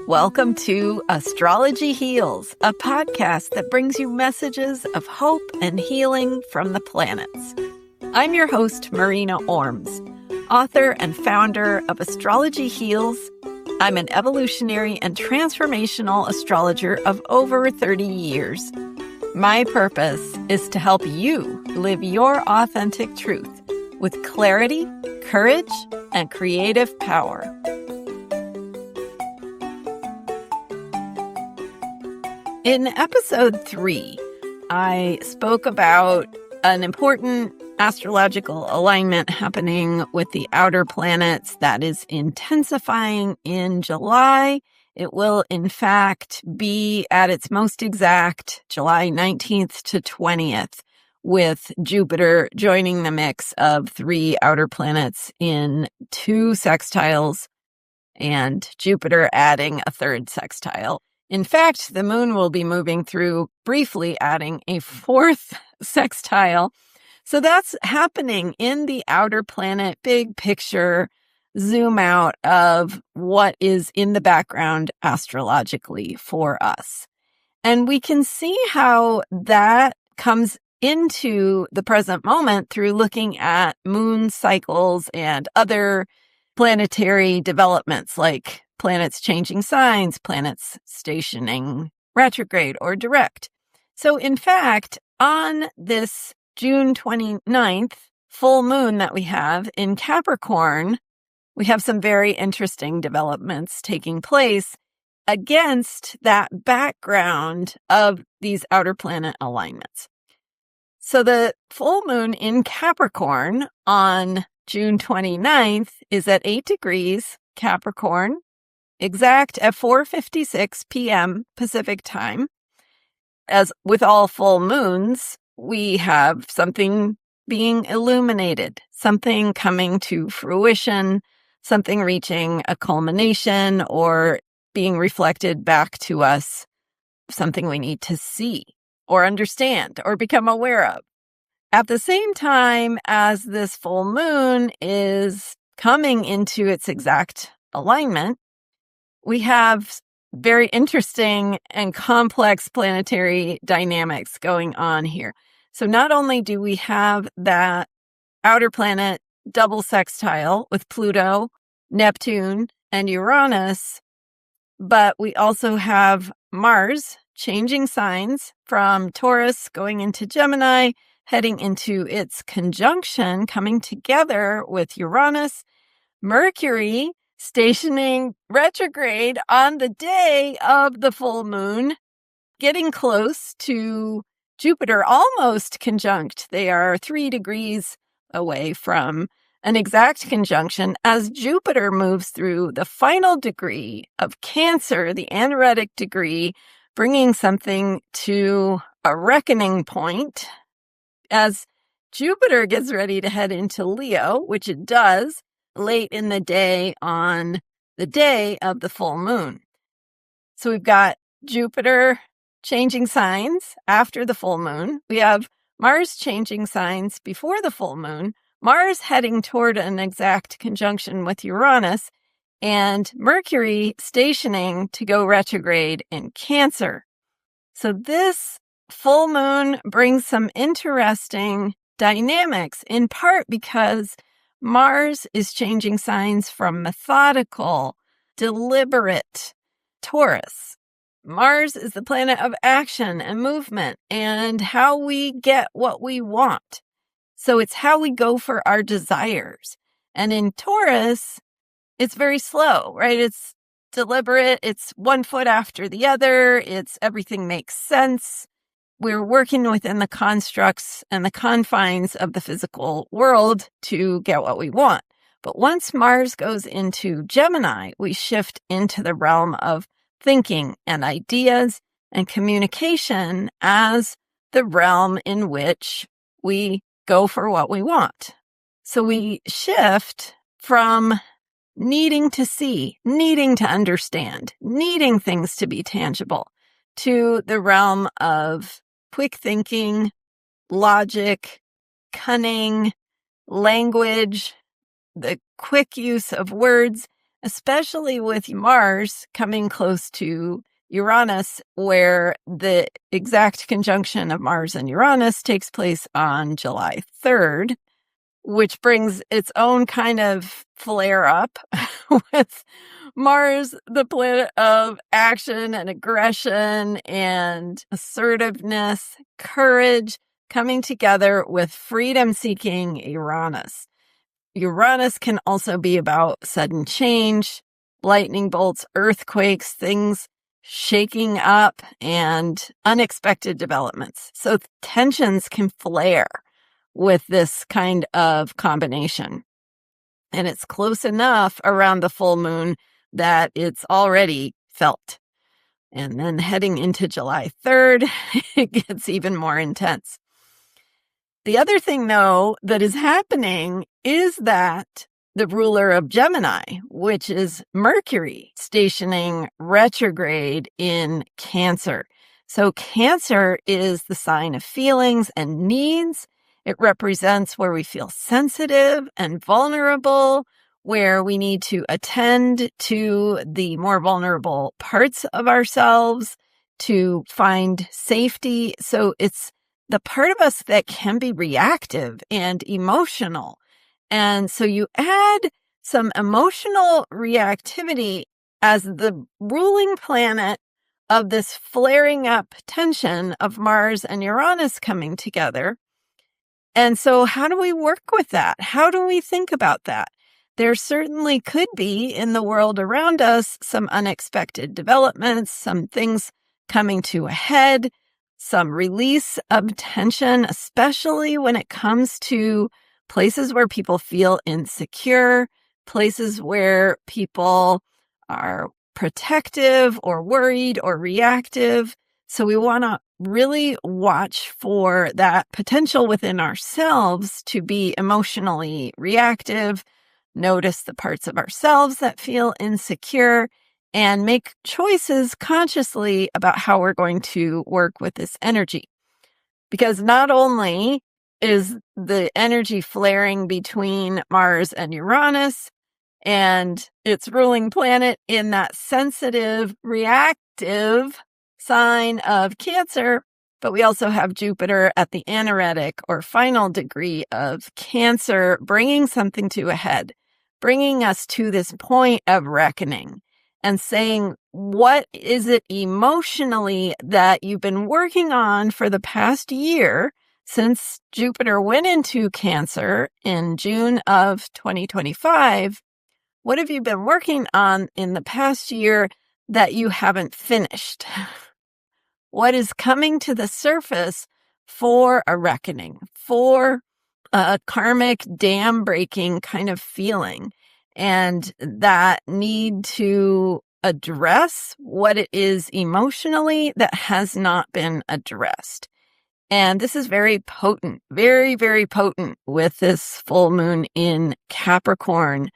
Welcome to Astrology Heals, a podcast that brings you messages of hope and healing from the planets. I'm your host, Marina Ormes, author and founder of Astrology Heals. I'm an evolutionary and transformational astrologer of over 30 years. My purpose is to help you live your authentic truth with clarity, courage, and creative power. In episode 3, I spoke about an important astrological alignment happening with the outer planets that is intensifying in July. It will, in fact, be at its most exact July 19th to 20th, with Jupiter joining the mix of 3 outer planets in 2 sextiles and Jupiter adding a 3rd sextile. In fact, the moon will be moving through, briefly adding a 4th sextile. So that's happening in the outer planet, big picture, zoom out of what is in the background astrologically for us. And we can see how that comes into the present moment through looking at moon cycles and other planetary developments like planets changing signs, planets stationing retrograde or direct. So in fact, on this June 29th full moon that we have in Capricorn, we have some very interesting developments taking place against that background of these outer planet alignments. So the full moon in Capricorn on June 29th is at 8 degrees Capricorn, exact at 4:56 p.m. Pacific time. As with all full moons, we have something being illuminated, something coming to fruition, something reaching a culmination or being reflected back to us, something we need to see or understand or become aware of. At the same time as this full moon is coming into its exact alignment, we have very interesting and complex planetary dynamics going on here. So not only do we have that outer planet double sextile with Pluto, Neptune, and Uranus, but we also have Mars changing signs from Taurus going into Gemini, heading into its conjunction, coming together with Uranus, Mercury stationing retrograde on the day of the full moon, getting close to Jupiter, almost conjunct. They are 3 degrees away from an exact conjunction as Jupiter moves through the final degree of Cancer, the anaretic degree, bringing something to a reckoning point as Jupiter gets ready to head into Leo, which it does late in the day on the day of the full moon. So we've got Jupiter changing signs after the full moon. We have Mars changing signs before the full moon, Mars heading toward an exact conjunction with Uranus, and Mercury stationing to go retrograde in Cancer. So this full moon brings some interesting dynamics, in part because Mars is changing signs from methodical, deliberate Taurus. Mars is the planet of action and movement and how we get what we want. So it's how we go for our desires. And in Taurus, it's very slow, right? It's deliberate. It's one foot after the other. It's everything makes sense. We're working within the constructs and the confines of the physical world to get what we want. But once Mars goes into Gemini, we shift into the realm of thinking and ideas and communication as the realm in which we go for what we want. So we shift from needing to see, needing to understand, needing things to be tangible, to the realm of quick thinking, logic, cunning, language, the quick use of words, especially with Mars coming close to Uranus, where the exact conjunction of Mars and Uranus takes place on July 3rd, which brings its own kind of flare up with Mars, the planet of action and aggression and assertiveness, courage, coming together with freedom-seeking Uranus. Uranus can also be about sudden change, lightning bolts, earthquakes, things shaking up, and unexpected developments. So tensions can flare with this kind of combination. And it's close enough around the full moon that it's already felt. And then heading into July 3rd, it gets even more intense. The other thing, though, that is happening is that the ruler of Gemini, which is Mercury, stationing retrograde in Cancer. So Cancer is the sign of feelings and needs. It represents where we feel sensitive and vulnerable, where we need to attend to the more vulnerable parts of ourselves to find safety. So it's the part of us that can be reactive and emotional. And so you add some emotional reactivity as the ruling planet of this flaring up tension of Mars and Uranus coming together. And so how do we work with that? How do we think about that? There certainly could be in the world around us some unexpected developments, some things coming to a head, some release of tension, especially when it comes to places where people feel insecure, places where people are protective or worried or reactive. So we want to really watch for that potential within ourselves to be emotionally reactive, notice the parts of ourselves that feel insecure, and make choices consciously about how we're going to work with this energy. Because not only is the energy flaring between Mars and Uranus and its ruling planet in that sensitive, reactive sign of Cancer, but we also have Jupiter at the anaretic or final degree of Cancer, bringing something to a head, bringing us to this point of reckoning and saying, what is it emotionally that you've been working on for the past year since Jupiter went into Cancer in June of 2025? What have you been working on in the past year that you haven't finished? What is coming to the surface for a reckoning, for a karmic dam breaking kind of feeling, and that need to address what it is emotionally that has not been addressed. And this is very potent, very, very potent with this full moon in Capricorn,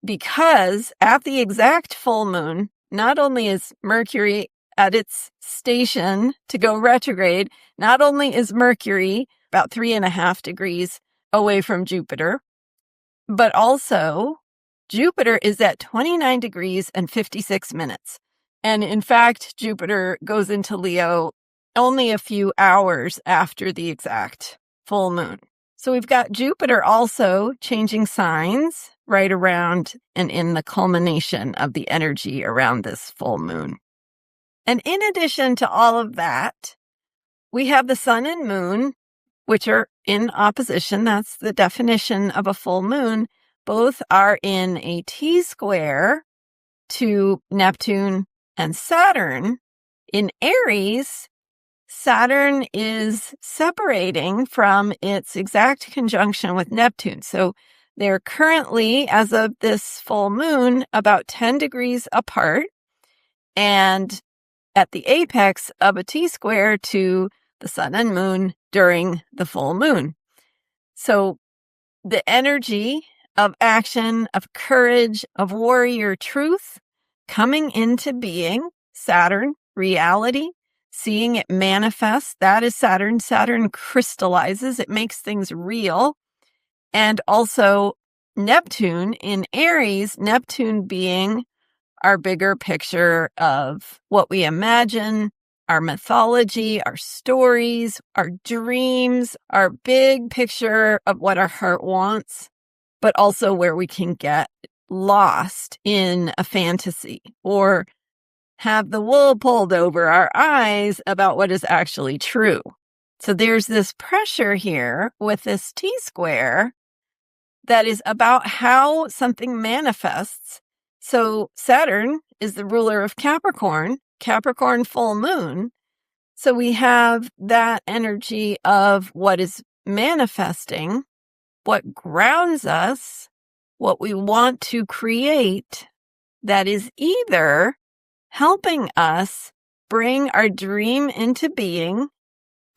because at the exact full moon, not only is Mercury at its station to go retrograde, not only is Mercury about 3.5 degrees away from Jupiter, but also Jupiter is at 29 degrees and 56 minutes. And in fact, Jupiter goes into Leo only a few hours after the exact full moon. So we've got Jupiter also changing signs right around and in the culmination of the energy around this full moon. And in addition to all of that, we have the sun and moon, which are in opposition. That's the definition of a full moon. Both are in a T-square to Neptune and Saturn. In Aries, Saturn is separating from its exact conjunction with Neptune. So they're currently, as of this full moon, about 10 degrees apart and at the apex of a T-square to the sun and moon during the full moon. So the energy of action, of courage, of warrior truth coming into being, Saturn, reality, seeing it manifest, that is Saturn. Saturn crystallizes, it makes things real. And also Neptune in Aries, Neptune being our bigger picture of what we imagine, our mythology, our stories, our dreams, our big picture of what our heart wants, but also where we can get lost in a fantasy or have the wool pulled over our eyes about what is actually true. So there's this pressure here with this T-square that is about how something manifests. So Saturn is the ruler of Capricorn, Capricorn full moon. So we have that energy of what is manifesting, what grounds us, what we want to create, that is either helping us bring our dream into being,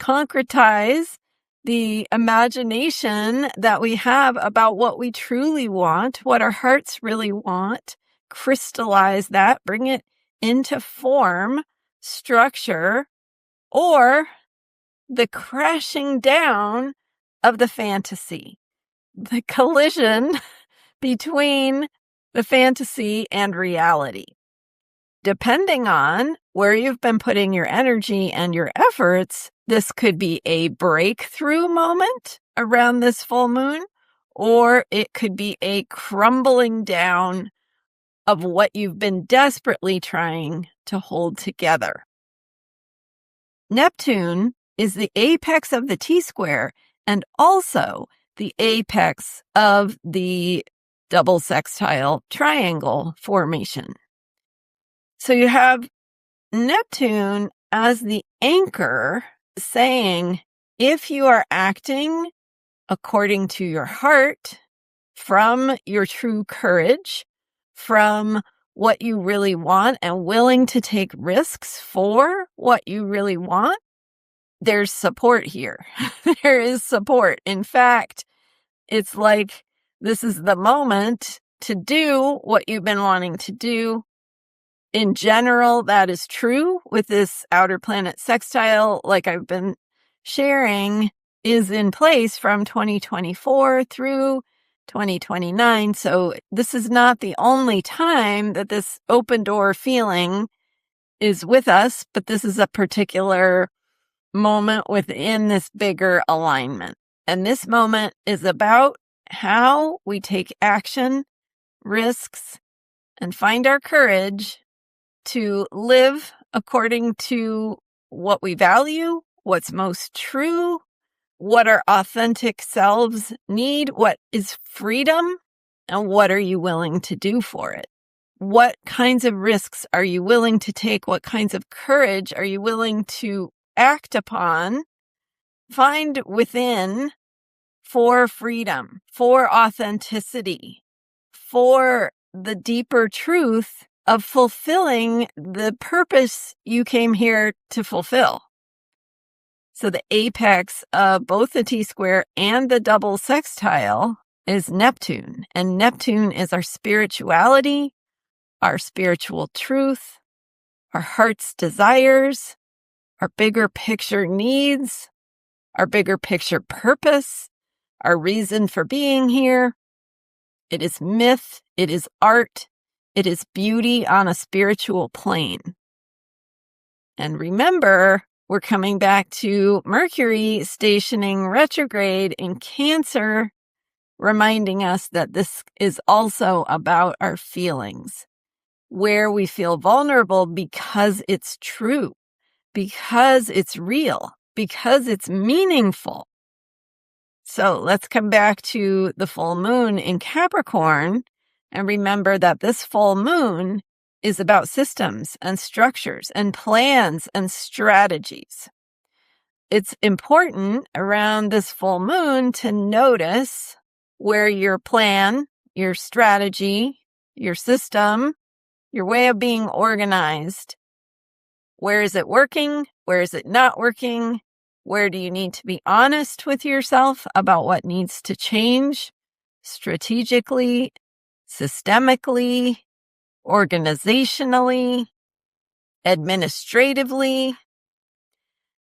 concretize the imagination that we have about what we truly want, what our hearts really want, crystallize that, bring it into form, structure, or the crashing down of the fantasy, the collision between the fantasy and reality. Depending on where you've been putting your energy and your efforts, this could be a breakthrough moment around this full moon, or it could be a crumbling down of what you've been desperately trying to hold together. Neptune is the apex of the T-square and also the apex of the double sextile triangle formation. So you have Neptune as the anchor saying, if you are acting according to your heart, from your true courage, from what you really want and willing to take risks for what you really want, there's support here. There is support. In fact, it's like this is the moment to do what you've been wanting to do. In general, that is true with this outer planet sextile, like I've been sharing, is in place from 2024 through 2029. So this is not the only time that this open door feeling is with us, but this is a particular moment within this bigger alignment. And this moment is about how we take action, risks, and find our courage to live according to what we value, what's most true, what our authentic selves need, what is freedom, and what are you willing to do for it? What kinds of risks are you willing to take? What kinds of courage are you willing to act upon, find within for freedom, for authenticity, for the deeper truth of fulfilling the purpose you came here to fulfill? So the apex of both the T-square and the double sextile is Neptune. And Neptune is our spirituality, our spiritual truth, our heart's desires, our bigger picture needs, our bigger picture purpose, our reason for being here. It is myth, it is art, it is beauty on a spiritual plane. And remember, we're coming back to Mercury stationing retrograde in Cancer, reminding us that this is also about our feelings, where we feel vulnerable because it's true, because it's real, because it's meaningful. So let's come back to the full moon in Capricorn and remember that this full moon is about systems and structures and plans and strategies. It's important around this full moon to notice where your plan, your strategy, your system, your way of being organized, where is it working? Where is it not working? Where do you need to be honest with yourself about what needs to change strategically, systemically, organizationally, administratively?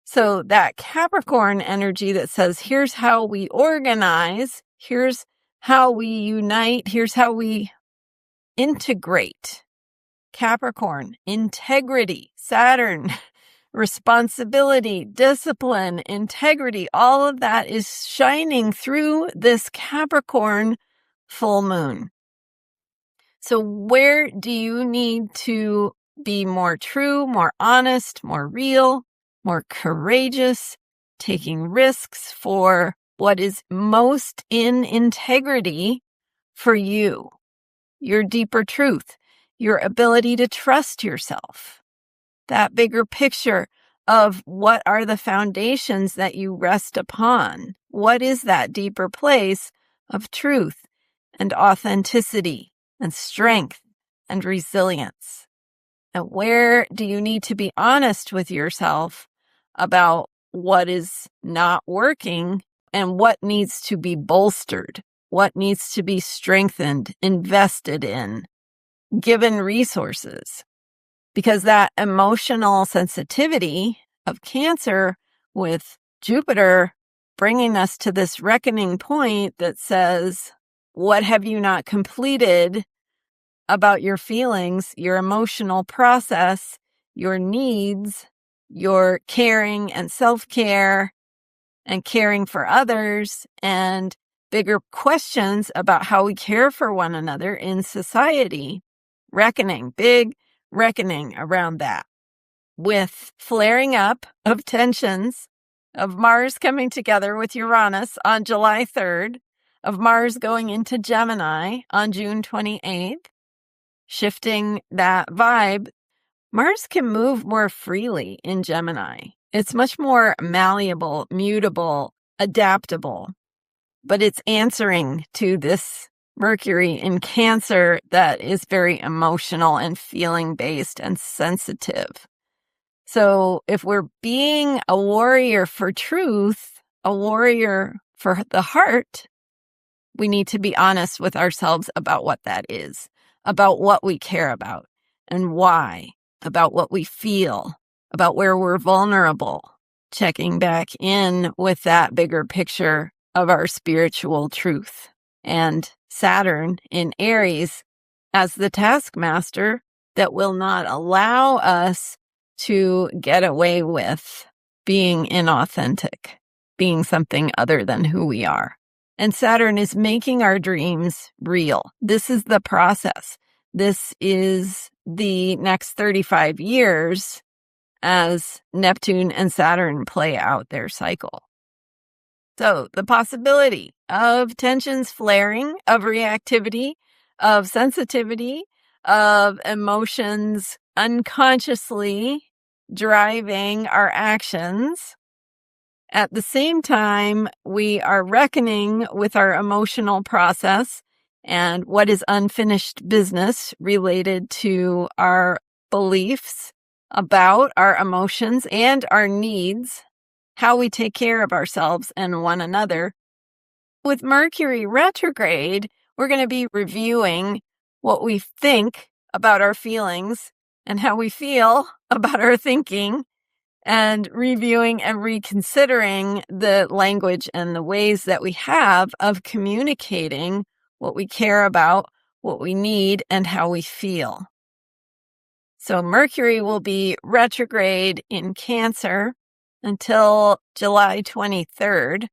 So that Capricorn energy that says, here's how we organize, here's how we unite. Here's how we integrate. Capricorn, integrity. Saturn, responsibility, discipline, integrity. All of that is shining through this Capricorn full moon. So where do you need to be more true, more honest, more real, more courageous, taking risks for what is most in integrity for you, your deeper truth, your ability to trust yourself, that bigger picture of what are the foundations that you rest upon? What is that deeper place of truth and authenticity and strength and resilience? And where do you need to be honest with yourself about what is not working and what needs to be bolstered, what needs to be strengthened, invested in, given resources? Because that emotional sensitivity of Cancer with Jupiter bringing us to this reckoning point that says, what have you not completed about your feelings, your emotional process, your needs, your caring and self-care and caring for others, and bigger questions about how we care for one another in society? Reckoning, big reckoning around that, with flaring up of tensions of Mars coming together with Uranus on July 3rd, of Mars going into Gemini on June 28th, shifting that vibe. Mars can move more freely in Gemini. It's much more malleable, mutable, adaptable, but it's answering to this Mercury in Cancer that is very emotional and feeling based and sensitive. So if we're being a warrior for truth, a warrior for the heart, we need to be honest with ourselves about what that is, about what we care about and why, about what we feel, about where we're vulnerable, checking back in with that bigger picture of our spiritual truth. And Saturn in Aries as the taskmaster that will not allow us to get away with being inauthentic, being something other than who we are. And Saturn is making our dreams real. This is the process. This is the next 35 years as Neptune and Saturn play out their cycle. So the possibility of tensions flaring, of reactivity, of sensitivity, of emotions unconsciously driving our actions. At the same time, we are reckoning with our emotional process and what is unfinished business related to our beliefs about our emotions and our needs, how we take care of ourselves and one another. With Mercury retrograde, we're going to be reviewing what we think about our feelings and how we feel about our thinking, and reviewing and reconsidering the language and the ways that we have of communicating what we care about, what we need, and how we feel. So Mercury will be retrograde in Cancer until July 23rd.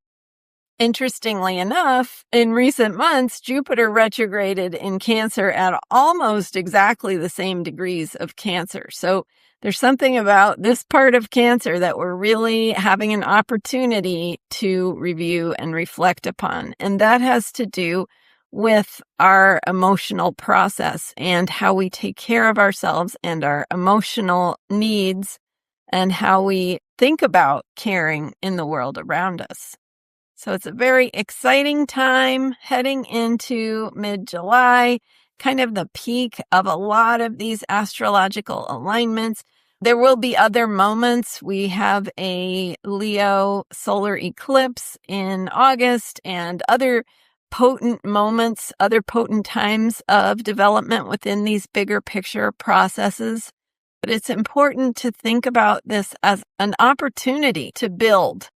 Interestingly enough, in recent months, Jupiter retrograded in Cancer at almost exactly the same degrees of Cancer. So there's something about this part of Cancer that we're really having an opportunity to review and reflect upon. And that has to do with our emotional process and how we take care of ourselves and our emotional needs and how we think about caring in the world around us. So it's a very exciting time heading into mid-July, kind of the peak of a lot of these astrological alignments. There will be other moments. We have a Leo solar eclipse in August and other potent moments, other potent times of development within these bigger picture processes. But it's important to think about this as an opportunity to build,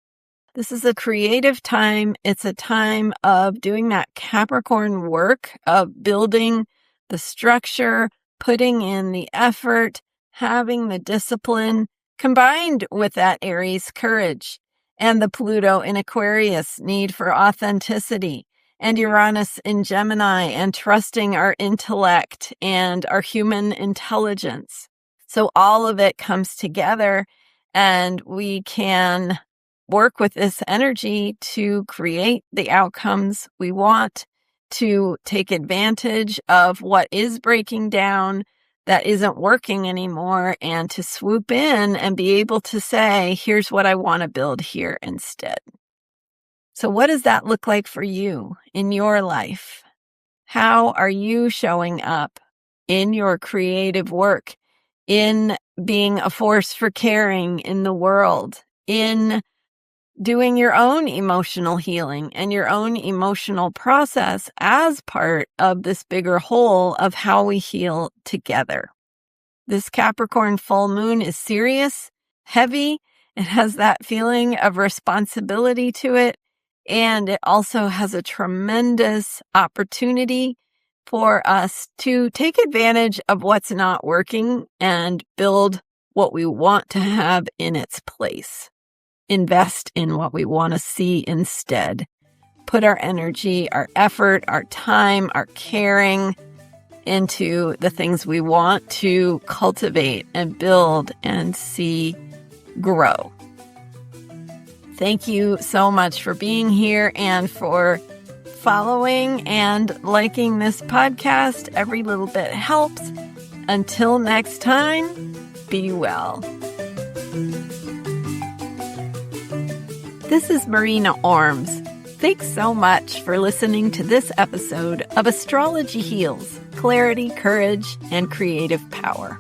This is a creative time. It's a time of doing that Capricorn work of building the structure, putting in the effort, having the discipline, combined with that Aries courage and the Pluto in Aquarius need for authenticity, and Uranus in Gemini and trusting our intellect and our human intelligence. So all of it comes together, and we can work with this energy to create the outcomes we want, to take advantage of what is breaking down, that isn't working anymore, and to swoop in and be able to say, here's what I want to build here instead. So what does that look like for you in your life? How are you showing up in your creative work, in being a force for caring in the world, in doing your own emotional healing and your own emotional process as part of this bigger whole of how we heal together? This Capricorn full moon is serious, heavy. It has that feeling of responsibility to it. And it also has a tremendous opportunity for us to take advantage of what's not working and build what we want to have in its place. Invest in what we want to see instead. Put our energy, our effort, our time, our caring into the things we want to cultivate and build and see grow. Thank you so much for being here and for following and liking this podcast. Every little bit helps. Until next time, be well. This is Marina Ormes. Thanks so much for listening to this episode of Astrology Heals: Clarity, Courage, and Creative Power.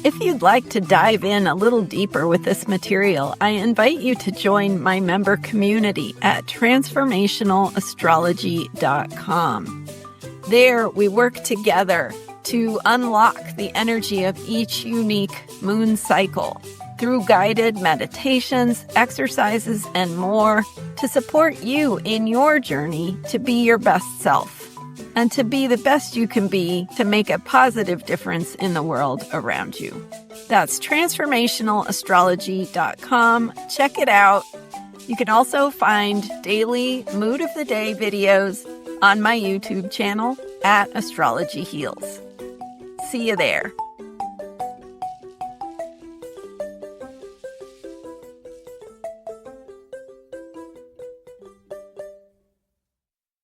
If you'd like to dive in a little deeper with this material, I invite you to join my member community at transformationalastrology.com. There, we work together to unlock the energy of each unique moon cycle through guided meditations, exercises, and more to support you in your journey to be your best self and to be the best you can be to make a positive difference in the world around you. That's transformationalastrology.com. Check it out. You can also find daily Mood of the Day videos on my YouTube channel at Astrology Heals. See you there.